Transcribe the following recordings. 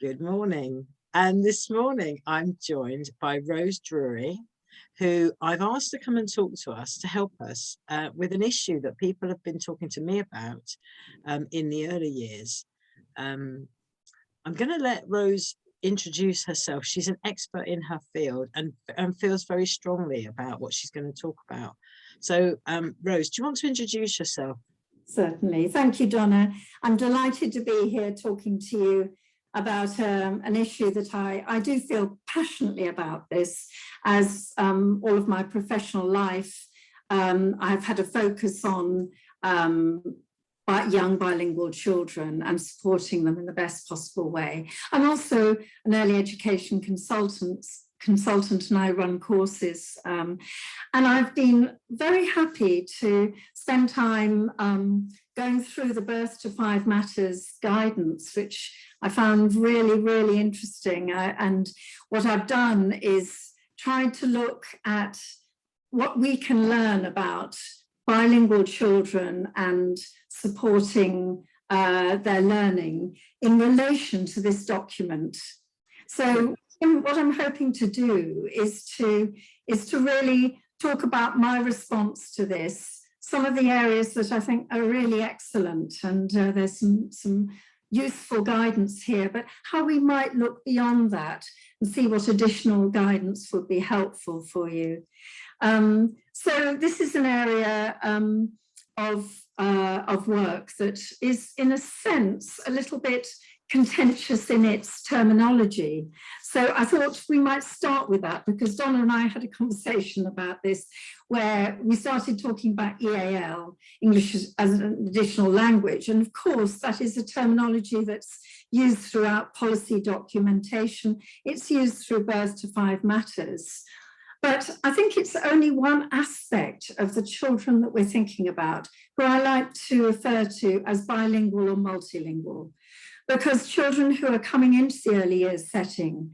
Good morning. And this morning I'm joined by Rose Drury, who I've asked to come and talk to us to help us with an issue that people have been talking to me about in the early years. I'm going to let Rose introduce herself. She's an expert in her field and feels very strongly about what she's going to talk about. So Rose, do you want to introduce yourself? Certainly. Thank you, Donna. I'm delighted to be here talking to you about an issue that I do feel passionately about this. As all of my professional life, I've had a focus on young bilingual children and supporting them in the best possible way. I'm also an early education consultant and I run courses. And I've been very happy to spend time going through the Birth to 5 Matters guidance, which I found really, really interesting. And what I've done is tried to look at what we can learn about bilingual children and supporting their learning in relation to this document. So what I'm hoping to do is to really talk about my response to this, some of the areas that I think are really excellent, and there's some useful guidance here, but how we might look beyond that and see what additional guidance would be helpful for you. So this is an area of work that is, in a sense, a little bit contentious in its terminology. So I thought we might start with that, because Donna and I had a conversation about this where we started talking about EAL, English as an additional language. And of course, that is a terminology that's used throughout policy documentation. It's used through Birth to 5 Matters. But I think it's only one aspect of the children that we're thinking about, who I like to refer to as bilingual or multilingual. Because children who are coming into the early years setting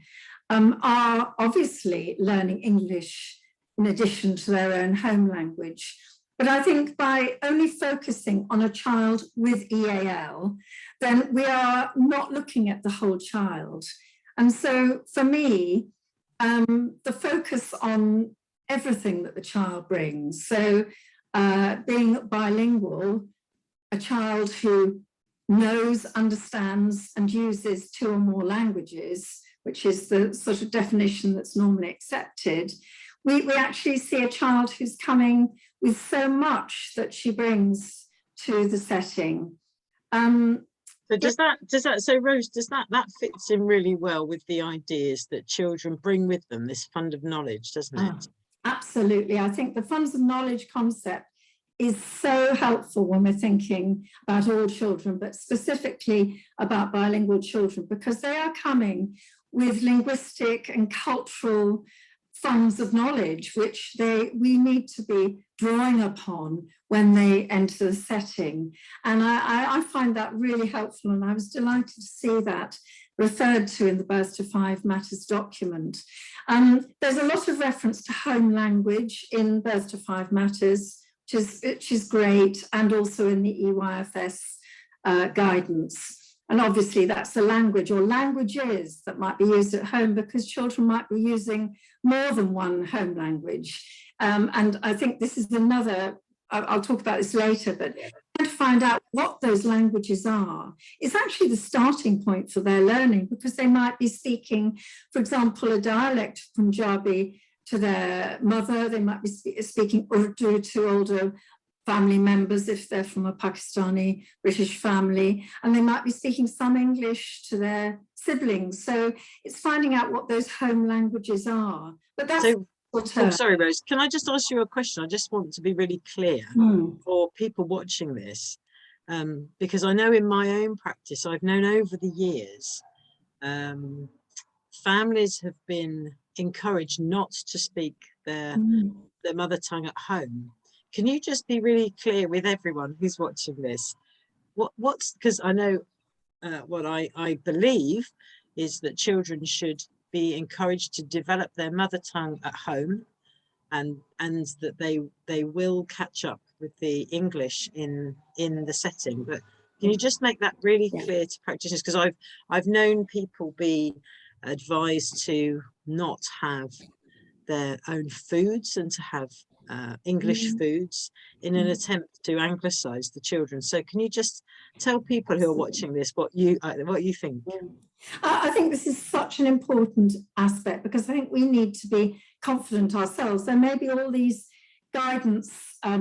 are obviously learning English in addition to their own home language. But I think by only focusing on a child with EAL, then we are not looking at the whole child. And so for me, the focus on everything that the child brings, so being bilingual, a child who knows, understands, and uses 2 or more languages, which is the sort of definition that's normally accepted, we actually see a child who's coming with so much that she brings to the setting. So Rose, does that fits in really well with the ideas that children bring with them, this fund of knowledge, doesn't it? Absolutely. I think the funds of knowledge concept is so helpful when we're thinking about all children, but specifically about bilingual children, because they are coming with linguistic and cultural funds of knowledge, which we need to be drawing upon when they enter the setting. And I find that really helpful, and I was delighted to see that referred to in the Birth to 5 Matters document. There's a lot of reference to home language in Birth to 5 Matters, which is great, and also in the EYFS guidance. And obviously that's a language or languages that might be used at home, because children might be using more than one home language. And I think this is another, I'll talk about this later, but trying to find out what those languages are is actually the starting point for their learning, because they might be speaking, for example, a dialect of Punjabi to their mother. They might be speaking Urdu to older family members if they're from a Pakistani British family, and they might be speaking some English to their siblings. So it's finding out what those home languages are. But that's sorry, Rose, can I just ask you a question? I just want to be really clear for people watching this, because I know in my own practice, I've known over the years, families have been encouraged not to speak their mother tongue at home. Can you just be really clear with everyone who's watching this? What's, because I know what I believe is that children should be encouraged to develop their mother tongue at home, and that they will catch up with the English in the setting. But Can you just make that really clear to practitioners? Because I've known people be advised to not have their own foods and to have English foods in an attempt to anglicize the children. So can you just tell people who are watching this what you think? I think this is such an important aspect, because I think we need to be confident ourselves. There may be all these guidance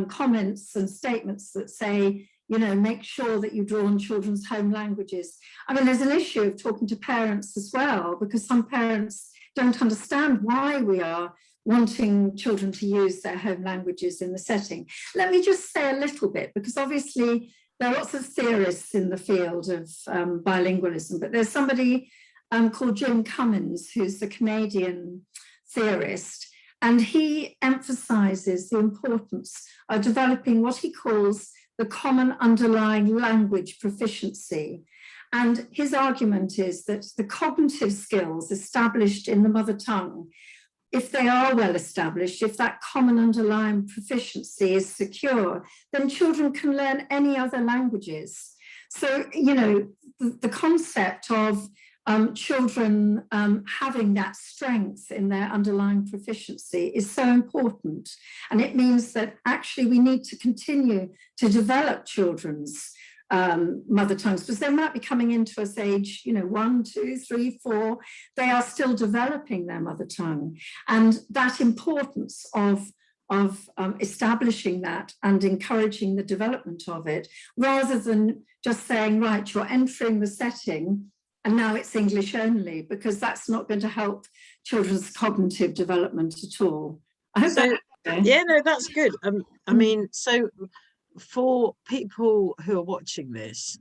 comments and statements that say, you know, make sure that you draw on children's home languages. I mean, there's an issue of talking to parents as well, because some parents don't understand why we are wanting children to use their home languages in the setting. Let me just say a little bit, because obviously there are lots of theorists in the field of bilingualism, but there's somebody called Jim Cummins, who's the Canadian theorist, and he emphasizes the importance of developing what he calls the common underlying language proficiency. And his argument is that the cognitive skills established in the mother tongue, if they are well established, if that common underlying proficiency is secure, then children can learn any other languages. So, you know, the concept of children having that strength in their underlying proficiency is so important. And it means that actually we need to continue to develop children's mother tongues, because they might be coming into us age, you know, 1, 2, 3, 4, they are still developing their mother tongue. And that importance of establishing that and encouraging the development of it, rather than just saying, right, you're entering the setting and now it's English only, because that's not going to help children's cognitive development at all. I hope so, yeah, no, that's good. I mean, so for people who are watching this,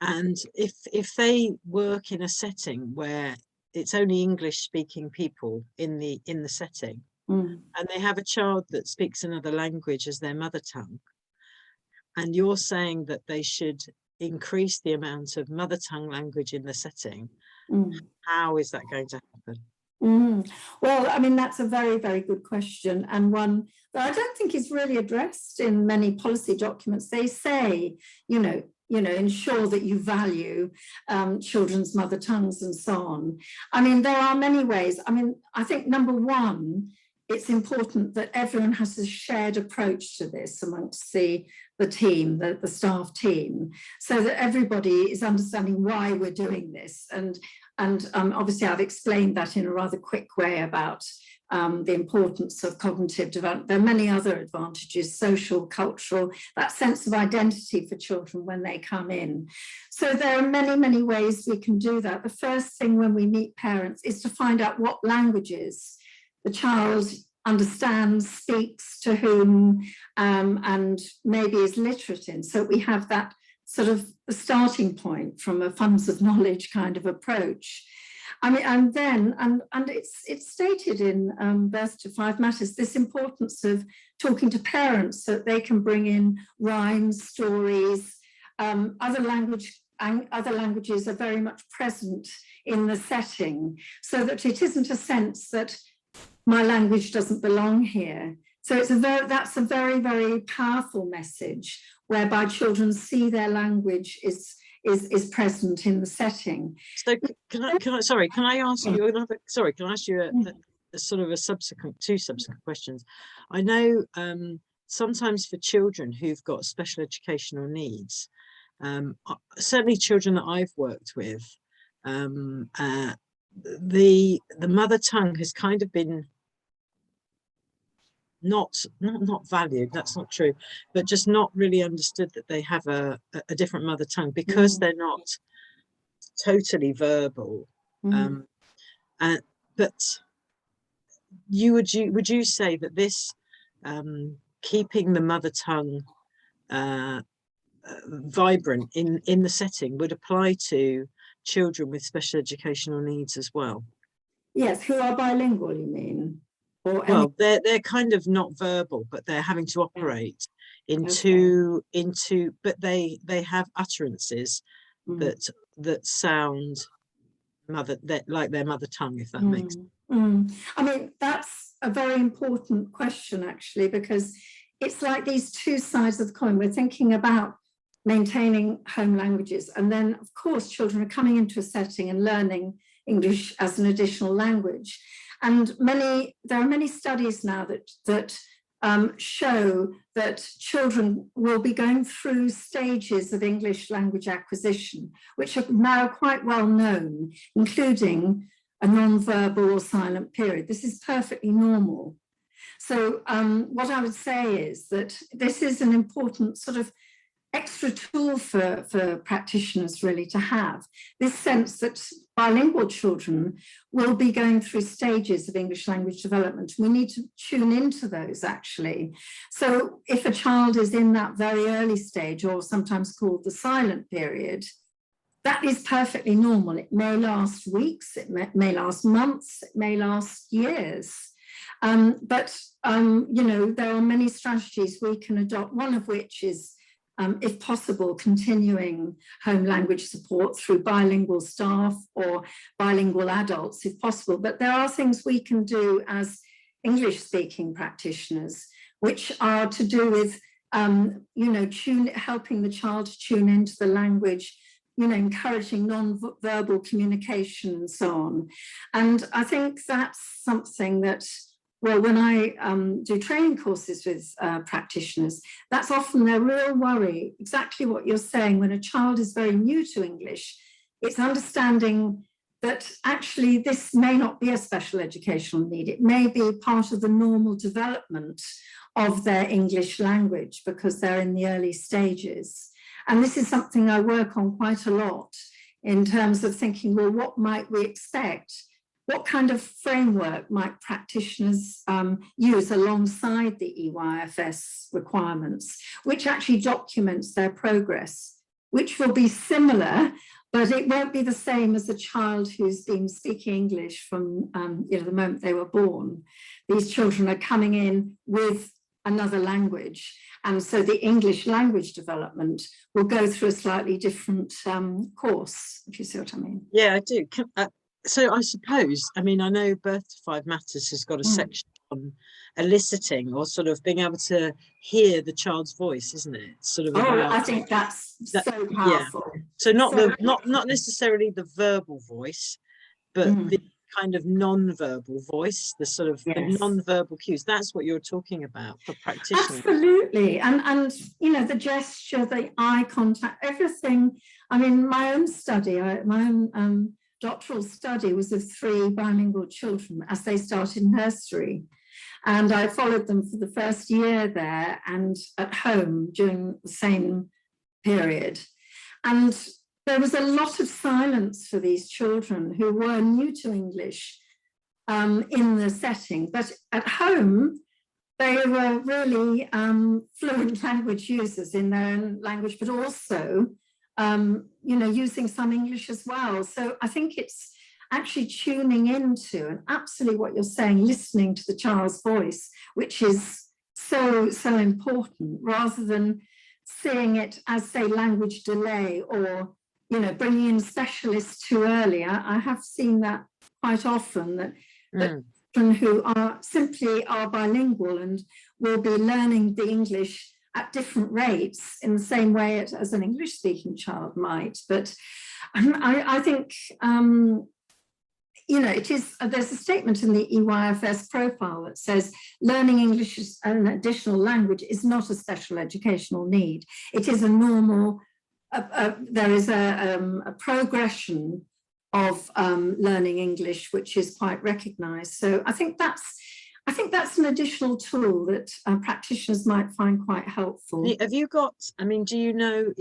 and if they work in a setting where it's only English speaking people in the setting, and they have a child that speaks another language as their mother tongue, and you're saying that they should increase the amount of mother tongue language in the setting, how is that going to happen? Well, I mean, that's a very, very good question, and one that I don't think is really addressed in many policy documents. They say, you know, ensure that you value children's mother tongues and so on. I mean, there are many ways. I mean, I think number one, it's important that everyone has a shared approach to this amongst the team, the staff team, so that everybody is understanding why we're doing this. And obviously I've explained that in a rather quick way about the importance of cognitive development. There are many other advantages, social, cultural, that sense of identity for children when they come in. So there are many, many ways we can do that. The first thing when we meet parents is to find out what languages the child understands, speaks, to whom, and maybe is literate in. So we have that sort of the starting point from a funds of knowledge kind of approach. I mean, and then, and it's stated in Birth to 5 Matters, this importance of talking to parents so that they can bring in rhymes, stories, other languages are very much present in the setting, so that it isn't a sense that my language doesn't belong here. So that's a very, very powerful message, whereby children see their language is present in the setting. So can I ask you another? Sorry, can I ask you a sort of two subsequent questions? I know sometimes for children who've got special educational needs, certainly children that I've worked with, the mother tongue has kind of been not valued, that's not true, but just not really understood that they have a different mother tongue, because they're not totally verbal. But would you say that this keeping the mother tongue vibrant in the setting would apply to children with special educational needs as well? Yes, who are bilingual, you mean? Well, they're kind of not verbal, but they're having to operate into but they have utterances that sound like their mother tongue, if that makes sense. I mean, that's a very important question, actually, because it's like these two sides of the coin. We're thinking about maintaining home languages. And then, of course, children are coming into a setting and learning English as an additional language. And there are many studies now that show that children will be going through stages of English language acquisition, which are now quite well known, including a non-verbal or silent period. This is perfectly normal. So what I would say is that this is an important sort of extra tool for practitioners really to have, this sense that bilingual children will be going through stages of English language development. We need to tune into those actually. So if a child is in that very early stage, or sometimes called the silent period, that is perfectly normal. It may last weeks, it may last months, it may last years. But you know, there are many strategies we can adopt, one of which is, if possible, continuing home language support through bilingual staff or bilingual adults, if possible. But there are things we can do as English-speaking practitioners, which are to do with, you know, helping the child to tune into the language, you know, encouraging non-verbal communication and so on. And I think that's something that, well, when I do training courses with practitioners, that's often their real worry, exactly what you're saying. When a child is very new to English, it's understanding that actually this may not be a special educational need. It may be part of the normal development of their English language because they're in the early stages. And this is something I work on quite a lot in terms of thinking, well, what might we expect? What kind of framework might practitioners use alongside the EYFS requirements, which actually documents their progress, which will be similar, but it won't be the same as a child who's been speaking English from you know, the moment they were born. These children are coming in with another language. And so the English language development will go through a slightly different course, if you see what I mean. Yeah, I do. So I suppose, I mean, I know Birth to Five Matters has got a section on eliciting, or sort of being able to hear the child's voice, isn't it? Sort of about, I think that's so powerful. Yeah. So not necessarily the verbal voice, but the kind of non-verbal voice, the sort of the non-verbal cues. That's what you're talking about for practitioners. Absolutely. And you know, the gesture, the eye contact, everything. I mean, my own study, my own doctoral study was of 3 bilingual children as they started nursery. And I followed them for the first year there and at home during the same period. And there was a lot of silence for these children who were new to English in the setting. But at home, they were really fluent language users in their own language, but also you know, using some English as well. So I think it's actually tuning into, and absolutely what you're saying, listening to the child's voice, which is so important, rather than seeing it as, say, language delay, or, you know, bringing in specialists too early. I have seen that quite often, that children who are bilingual and will be learning the English at different rates in the same way as an English-speaking child might. But I think, you know, there's a statement in the EYFS profile that says learning English as an additional language is not a special educational need. It is a normal, there is a progression of learning English, which is quite recognised. So I think that's an additional tool that practitioners might find quite helpful. Have you got, I mean, do you know,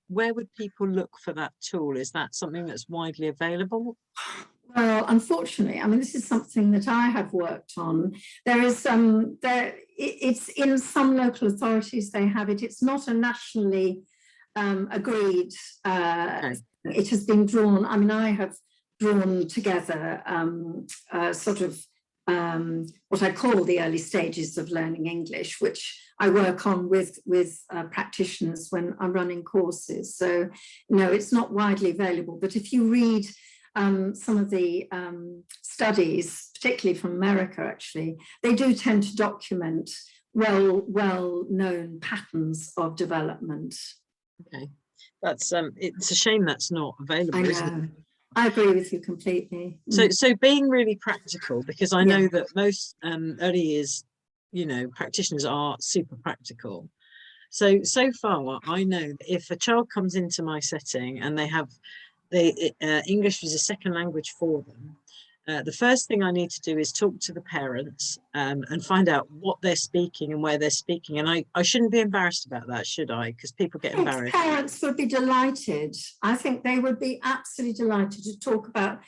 where would people look for that tool? Is that something that's widely available? Well, unfortunately, I mean, this is something that I have worked on. It's in some local authorities, they have it. It's not a nationally agreed, it has been drawn, I mean, I have drawn together sort of what I call the early stages of learning English, which I work on with practitioners when I'm running courses. So, no, it's not widely available, but if you read some of the studies, particularly from America, actually, they do tend to document well-known patterns of development. Okay, that's it's a shame that's not available, I isn't it? know. I agree with you completely. So being really practical, because I Yeah. know that most early years, you know, practitioners are super practical. So far, I know that if a child comes into my setting and they have English is a second language for them, the first thing I need to do is talk to the parents and find out what they're speaking and where they're speaking. And I shouldn't be embarrassed about that, should I? Because people get embarrassed. Parents would be delighted. I think they would be absolutely delighted to talk about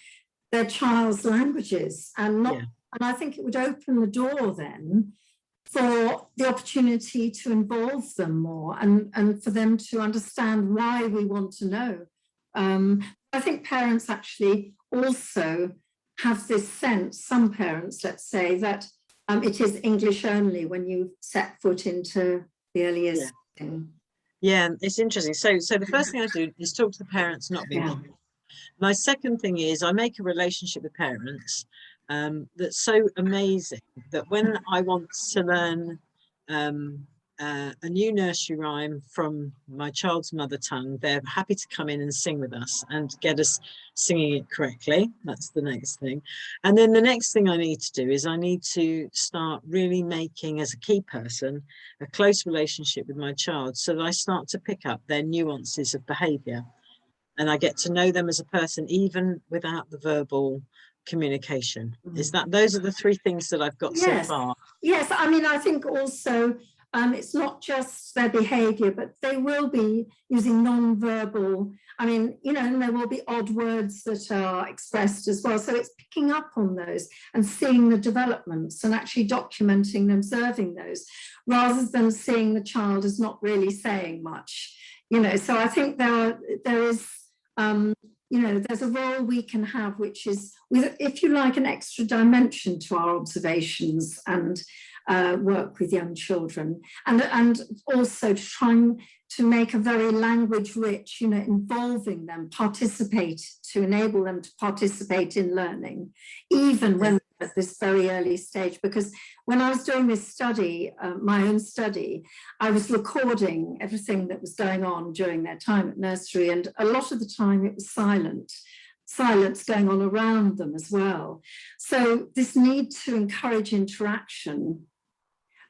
their child's languages, and not. Yeah. And I think it would open the door then for the opportunity to involve them more, and for them to understand why we want to know. I think parents actually also have this sense, some parents, let's say, that it is English only when you set foot into the earliest thing. Yeah, it's interesting. So the first thing I do is talk to the parents, not me. Yeah. My second thing is I make a relationship with parents that's so amazing that when I want to learn a new nursery rhyme from my child's mother tongue, they're happy to come in and sing with us and get us singing it correctly. That's the next thing. And then the next thing I need to do is I need to start really making, as a key person, a close relationship with my child, so that I start to pick up their nuances of behaviour. And I get to know them as a person, even without the verbal communication. Is that, those are the three things that I've got so far? Yes, I mean, I think also it's not just their behaviour, but they will be using non-verbal. I mean, you know, and there will be odd words that are expressed as well. So it's picking up on those and seeing the developments and actually documenting and observing those, rather than seeing the child as not really saying much. You know, so I think there is, you know, there's a role we can have, which is, with, if you like, an extra dimension to our observations and work with young children, and also trying to make a very language rich, you know, involving them, to enable them to participate in learning, even when they're at this very early stage. Because when I was doing this study, my own study, I was recording everything that was going on during their time at nursery, and a lot of the time it was silence going on around them as well. So this need to encourage interaction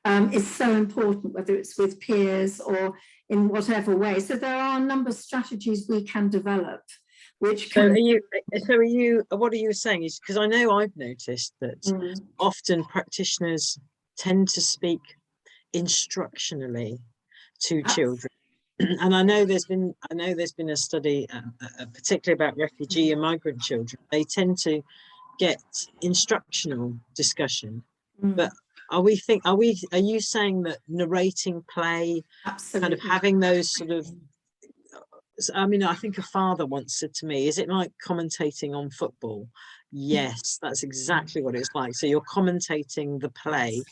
is so important, whether it's with peers or in whatever way. So there are a number of strategies we can develop, which can... what are you saying? Is, because I know I've noticed that often practitioners tend to speak instructionally to children. And I know there's been a study, particularly about refugee and migrant children. They tend to get instructional discussion, but are you saying that narrating play, kind of having those sort of, I mean, I think a father once said to me, is it like commentating on football? Yes, that's exactly what it's like. So you're commentating the play.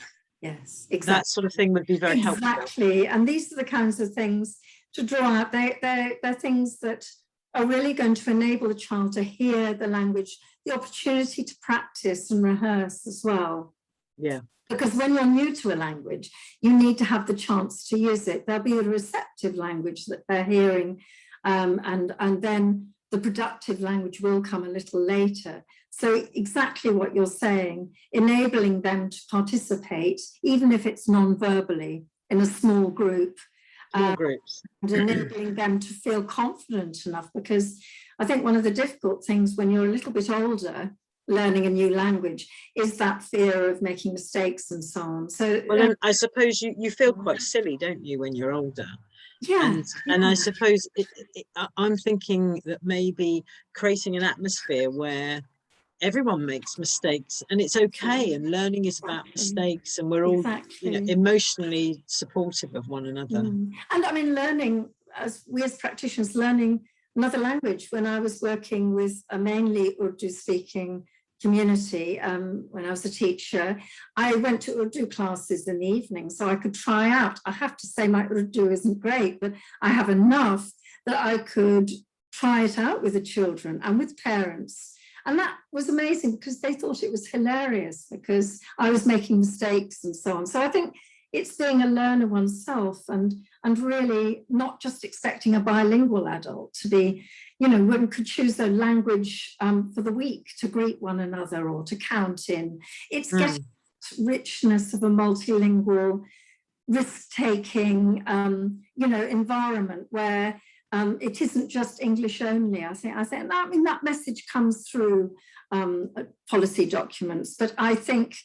Yes, exactly. That sort of thing would be very helpful. Exactly. And these are the kinds of things to draw out. They're things that are really going to enable the child to hear the language, the opportunity to practice and rehearse as well. Yeah. Because when you're new to a language, you need to have the chance to use it. There'll be a receptive language that they're hearing, and then the productive language will come a little later. So exactly what you're saying, enabling them to participate, even if it's non-verbally, in a small group. Small groups. And enabling them to feel confident enough, because I think one of the difficult things when you're a little bit older, learning a new language, is that fear of making mistakes and so on. So, well, then I suppose you feel quite silly, don't you, when you're older? Yeah. And I suppose I'm thinking that maybe creating an atmosphere where everyone makes mistakes and it's okay, and learning is about mistakes, and we're all you know, emotionally supportive of one another. And I mean, learning, as we as practitioners, learning another language. When I was working with a mainly Urdu speaking community, when I was a teacher, I went to Urdu classes in the evening so I could try out. I have to say my Urdu isn't great, but I have enough that I could try it out with the children and with parents. And that was amazing because they thought it was hilarious because I was making mistakes and so on. So I think it's being a learner oneself, and really not just expecting a bilingual adult to be, you know, one could choose a language for the week to greet one another or to count in. It's getting richness of a multilingual, risk-taking, you know, environment where it isn't just English only. I think I mean that message comes through policy documents, but I think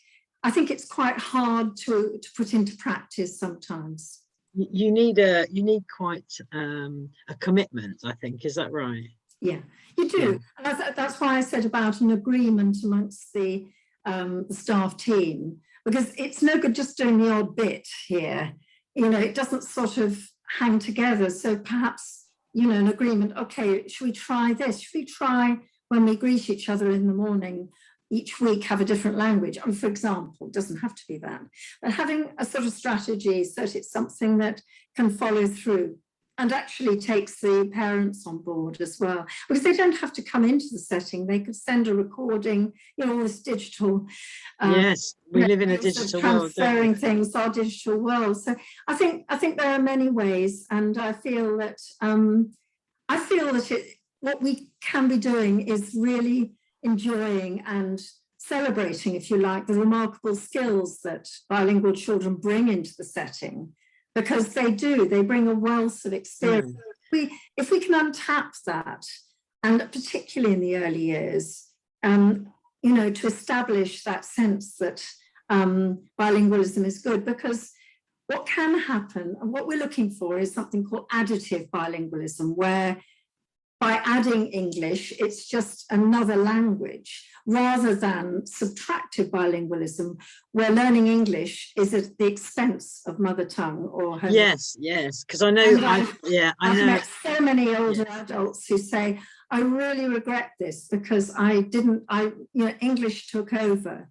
it's quite hard to put into practice sometimes. You need quite a commitment, I think. Is that right? Yeah, you do. Yeah. And that's why I said about an agreement amongst the staff team, because it's no good just doing the odd bit here. You know, it doesn't sort of hang together. So perhaps, you know, an agreement, okay, should we try this? Should we try when we greet each other in the morning, each week have a different language? I mean, for example, it doesn't have to be that, but having a sort of strategy so that it's something that can follow through and actually takes the parents on board as well, because they don't have to come into the setting. They could send a recording, you know, all this digital. Yes, we live in a digital world. Transferring things, our digital world. So I think there are many ways, and I feel that what we can be doing is really enjoying and celebrating, if you like, the remarkable skills that bilingual children bring into the setting, because they bring a wealth of experience. If we can untap that, and particularly in the early years, you know, to establish that sense that bilingualism is good, because what can happen, and what we're looking for, is something called additive bilingualism, where by adding English, it's just another language, rather than subtractive bilingualism, where learning English is at the expense of mother tongue or home. Yes, because I know, I've met so many older adults who say, I really regret this because English took over.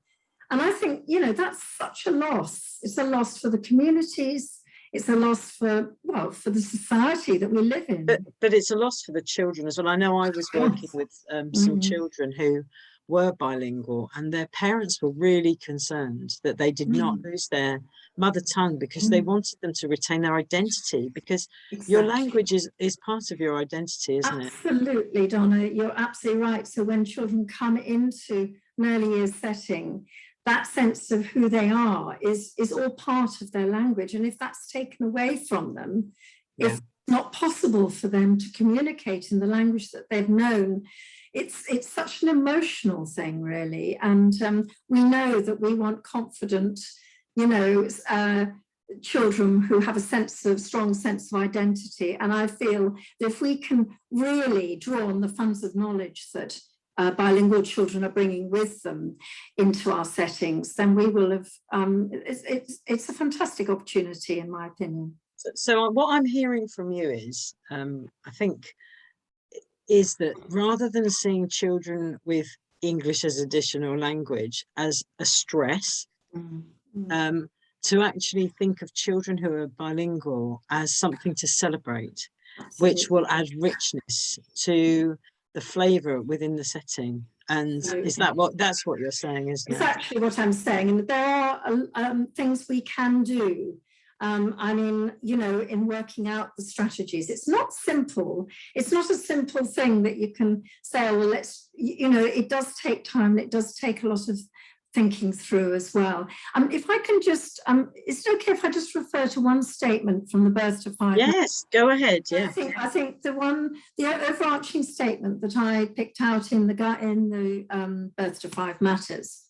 And I think, you know, that's such a loss. It's a loss for the communities. It's a loss for the society that we live in. But it's a loss for the children as well. I know I was working with some children who were bilingual, and their parents were really concerned that they did not lose their mother tongue, because they wanted them to retain their identity, because your language is part of your identity, isn't it? Absolutely, Donna, you're absolutely right. So when children come into an early years setting, that sense of who they are is all part of their language. And if that's taken away from them, if it's not possible for them to communicate in the language that they've known, it's such an emotional thing, really. And we know that we want confident, you know, children who have a strong sense of identity. And I feel that if we can really draw on the funds of knowledge that bilingual children are bringing with them into our settings, then we will have, it's a fantastic opportunity, in my opinion. So what I'm hearing from you is, I think, is that rather than seeing children with English as additional language as a stress, to actually think of children who are bilingual as something to celebrate, which will add richness to the flavour within the setting. And is that's what you're saying, isn't it? It's actually what I'm saying. And there are things we can do. I mean, you know, in working out the strategies, it's not simple. It's not a simple thing that you can say, oh, well, let's, you know, it does take time. It does take a lot of thinking through as well. If I can just, is it okay if I just refer to one statement from the Birth to Five? Yes, go ahead. Yeah. I think the overarching statement that I picked out in the Birth to Five Matters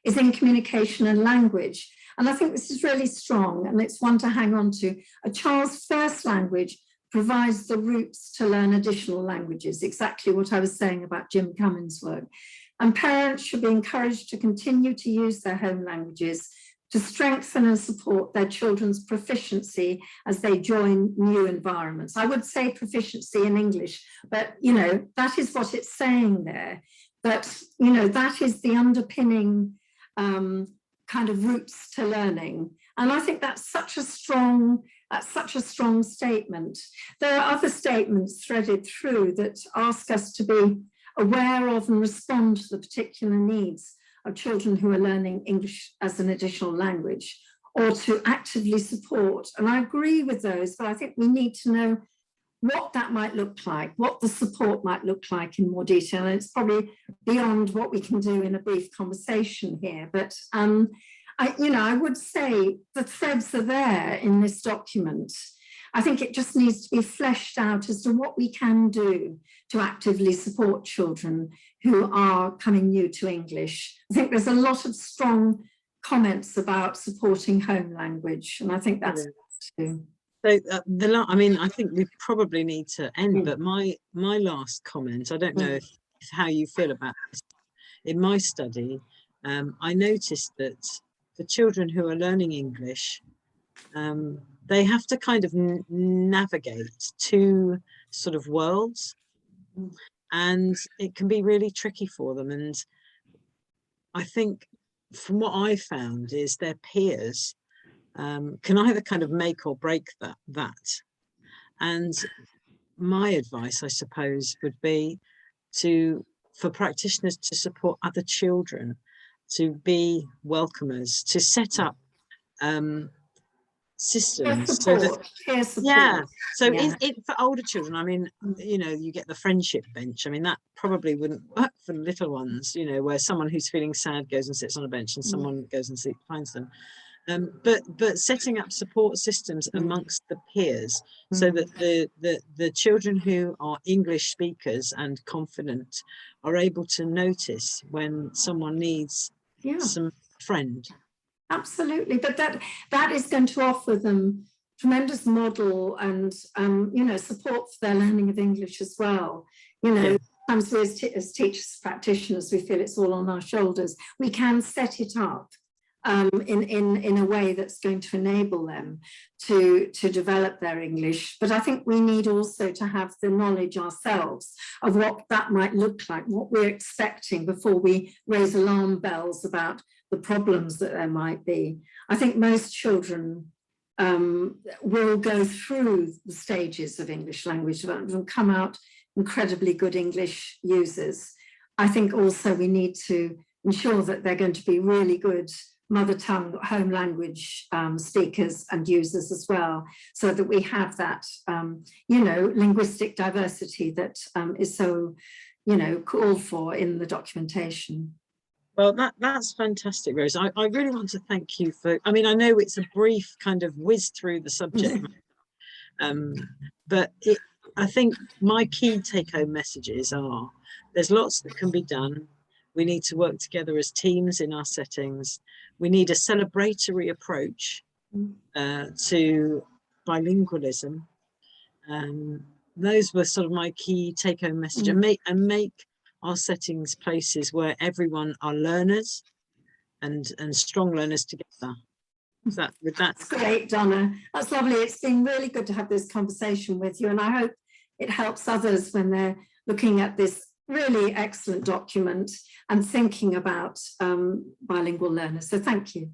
is in communication and language. And I think this is really strong, and it's one to hang on to. A child's first language provides the roots to learn additional languages, exactly what I was saying about Jim Cummins' work. And parents should be encouraged to continue to use their home languages to strengthen and support their children's proficiency as they join new environments. I would say proficiency in English, but, you know, that is what it's saying there. But, you know, that is the underpinning kind of roots to learning. And I think that's such a strong statement. There are other statements threaded through that ask us to be aware of and respond to the particular needs of children who are learning English as an additional language, or to actively support. And I agree with those, but I think we need to know what that might look like, what the support might look like in more detail. And it's probably beyond what we can do in a brief conversation here. But I would say the threads are there in this document. I think it just needs to be fleshed out as to what we can do to actively support children who are coming new to English. I think there's a lot of strong comments about supporting home language, and I think that's too. So I think we probably need to end, but my last comment, I don't know how you feel about this. In my study, I noticed that for children who are learning English, they have to kind of navigate two sort of worlds, and it can be really tricky for them. And I think from what I found is their peers can either kind of make or break that. And my advice, I suppose, would be for practitioners to support other children, to be welcomers, to set up systems so that for older children, I mean, you get the friendship bench. I mean, that probably wouldn't work for little ones, where someone who's feeling sad goes and sits on a bench and someone goes and finds them. But setting up support systems amongst the peers so that the children who are English speakers and confident are able to notice when someone needs some friend. Absolutely, but that is going to offer them tremendous model and support for their learning of English as well. Sometimes we as teachers, practitioners, we feel it's all on our shoulders. We can set it up in a way that's going to enable them to develop their English. But I think we need also to have the knowledge ourselves of what that might look like, what we're expecting before we raise alarm bells about the problems that there might be. I think most children will go through the stages of English language development and come out incredibly good English users. I think also we need to ensure that they're going to be really good mother tongue, home language speakers and users as well, so that we have that, linguistic diversity that is so, called for in the documentation. Well, that's fantastic, Rose. I really want to thank you for, I mean, I know it's a brief kind of whiz through the subject, but I think my key take-home messages are there's lots that can be done. We need to work together as teams in our settings. We need a celebratory approach to bilingualism. Those were sort of my key take-home message, and make our settings places where everyone are learners and strong learners together. That's great, Donna. That's lovely. It's been really good to have this conversation with you, and I hope it helps others when they're looking at this really excellent document and thinking about bilingual learners. So thank you.